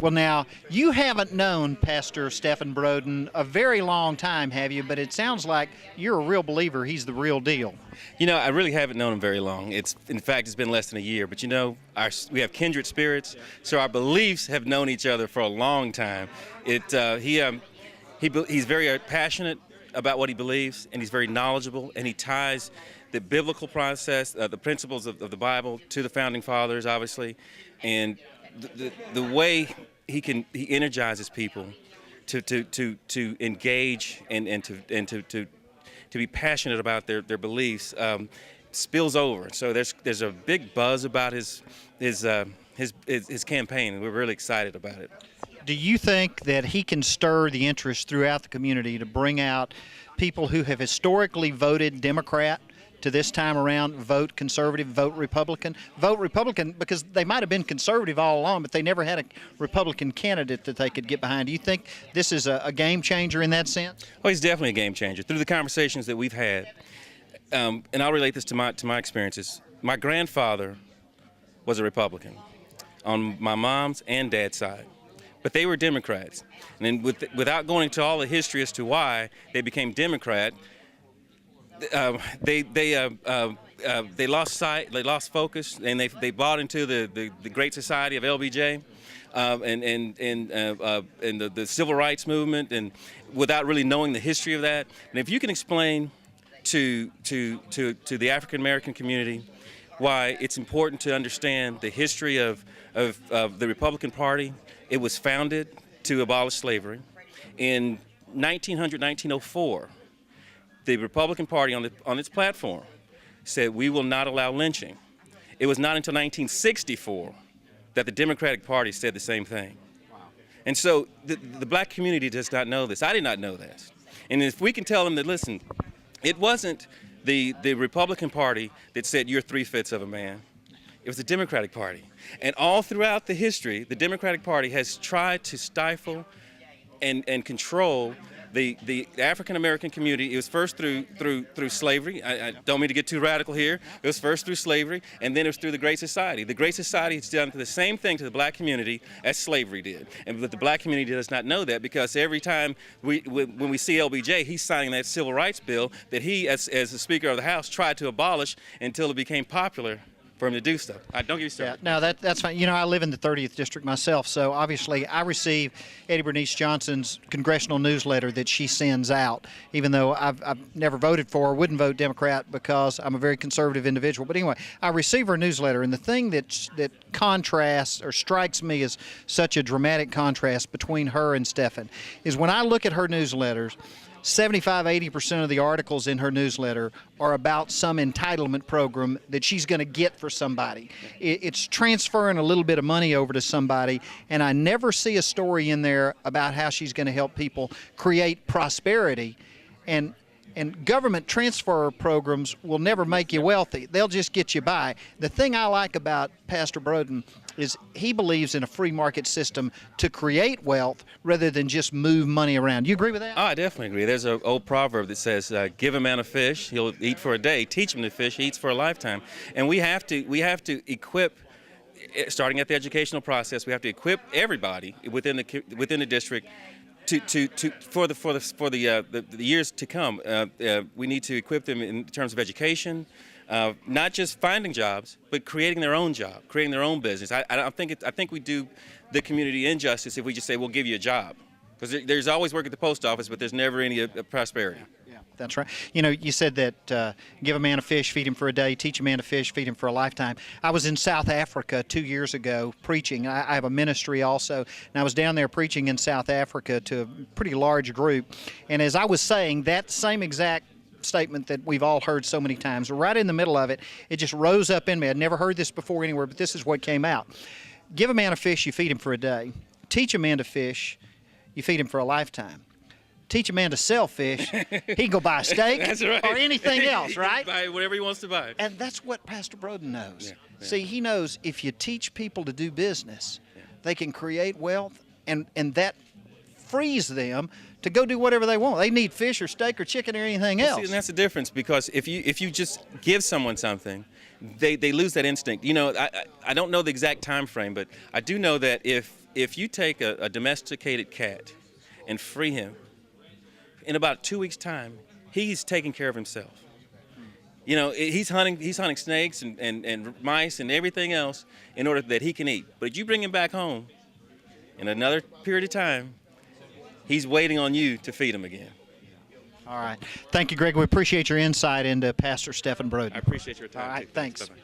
Well, now, you haven't known Pastor Stephen Broden a very long time, have you? But it sounds like you're a real believer he's the real deal. I really haven't known him very long. In fact, it's been less than a year. But we have kindred spirits, so our beliefs have known each other for a long time. He's very passionate about what he believes, and he's very knowledgeable, and he ties the biblical process, the principles of the Bible, to the founding fathers, obviously, and the way he energizes people to engage and to be passionate about their beliefs spills over. So there's a big buzz about his campaign, and we're really excited about it. Do you think that he can stir the interest throughout the community to bring out people who have historically voted Democrat to this time around vote conservative, vote Republican because they might have been conservative all along, but they never had a Republican candidate that they could get behind? Do you think this is a game changer in that sense? Oh, he's definitely a game changer. Through the conversations that we've had, and I'll relate this to my experiences. My grandfather was a Republican on my mom's and dad's side, but they were Democrats. And then without going into all the history as to why they became Democrat, they lost sight, they lost focus, and they bought into the Great Society of LBJ and the Civil Rights Movement, and without really knowing the history of that. And if you can explain to the African American community why it's important to understand the history of the Republican Party, it was founded to abolish slavery in 1904. The Republican Party on its platform said, we will not allow lynching. It was not until 1964 that the Democratic Party said the same thing. Wow. And so the black community does not know this. I did not know that. And if we can tell them that, listen, it wasn't the Republican Party that said you're 3/5 of a man. It was the Democratic Party. And all throughout the history, the Democratic Party has tried to stifle and control the African American community. It was first through slavery. I don't mean to get too radical here. It was first through slavery, and then it was through the Great Society. The Great Society has done the same thing to the black community as slavery did, but the black community does not know that, because every time when we see LBJ, he's signing that civil rights bill that he, as the Speaker of the House, tried to abolish until it became popular for him to do stuff. Don't get me started. Yeah, no, that's fine. I live in the 30th District myself, so obviously I receive Eddie Bernice Johnson's congressional newsletter that she sends out, even though I've never voted for her, wouldn't vote Democrat because I'm a very conservative individual. But anyway, I receive her newsletter, and the thing that contrasts or strikes me as such a dramatic contrast between her and Stephen is when I look at her newsletters, 75–80% of the articles in her newsletter are about some entitlement program that she's going to get for somebody. It's transferring a little bit of money over to somebody, and I never see a story in there about how she's going to help people create prosperity. And government transfer programs will never make you wealthy. They'll just get you by. The thing I like about Pastor Broden is he believes in a free market system to create wealth rather than just move money around. You agree with that? Oh, I definitely agree. There's an old proverb that says, give a man a fish, he'll eat for a day. Teach him to fish, he eats for a lifetime. And we have to equip, starting at the educational process, we have to equip everybody within the district for the years to come. We need to equip them in terms of education, not just finding jobs, but creating their own job, creating their own business. I think we do the community injustice if we just say we'll give you a job, because there's always work at the post office, but there's never any prosperity. Yeah, that's right. You said that give a man a fish, feed him for a day, teach a man to fish, feed him for a lifetime. I was in South Africa 2 years ago preaching. I have a ministry also, and I was down there preaching in South Africa to a pretty large group. And as I was saying that same exact statement that we've all heard so many times, right in the middle of it, it just rose up in me. I'd never heard this before anywhere, but this is what came out. Give a man a fish, you feed him for a day. Teach a man to fish, you feed him for a lifetime. Teach a man to sell fish, he can go buy a steak That's right. or anything else, right? Buy whatever he wants to buy. And that's what Pastor Broden knows. Yeah. See, he knows if you teach people to do business, they can create wealth, and that frees them to go do whatever they want. They need fish or steak or chicken or anything else. See, and that's the difference, because if you just give someone something, they lose that instinct. I don't know the exact time frame, but I do know that if if you take a domesticated cat and free him, in about 2 weeks' time, he's taking care of himself. You know, he's hunting snakes and mice and everything else in order that he can eat. But you bring him back home, in another period of time, he's waiting on you to feed him again. All right. Thank you, Greg. We appreciate your insight into Pastor Stephen Broden. I appreciate your time. All right, thanks. Bye-bye.